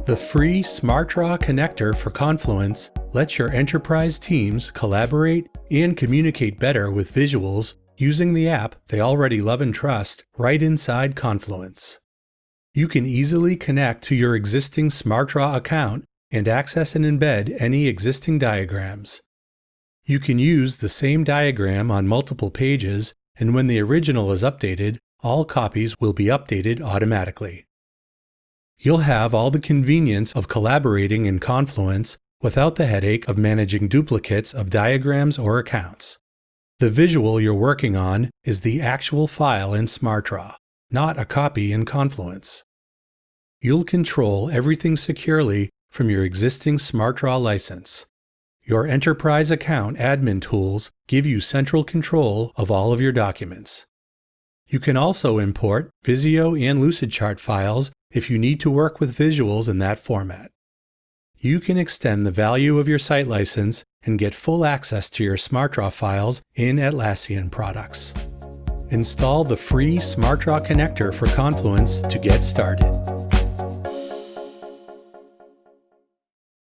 The free SmartDraw Connector for Confluence lets your enterprise teams collaborate and communicate better with visuals using the app they already love and trust right inside Confluence. You can easily connect to your existing SmartDraw account and access and embed any existing diagrams. You can use the same diagram on multiple pages, and when the original is updated, all copies will be updated automatically. You'll have all the convenience of collaborating in Confluence without the headache of managing duplicates of diagrams or accounts. The visual you're working on is the actual file in SmartDraw, not a copy in Confluence. You'll control everything securely from your existing SmartDraw license. Your enterprise account admin tools give you central control of all of your documents. You can also import Visio and Lucidchart files if you need to work with visuals in that format. You can extend the value of your site license and get full access to your SmartDraw files in Atlassian products. Install the free SmartDraw Connector for Confluence to get started.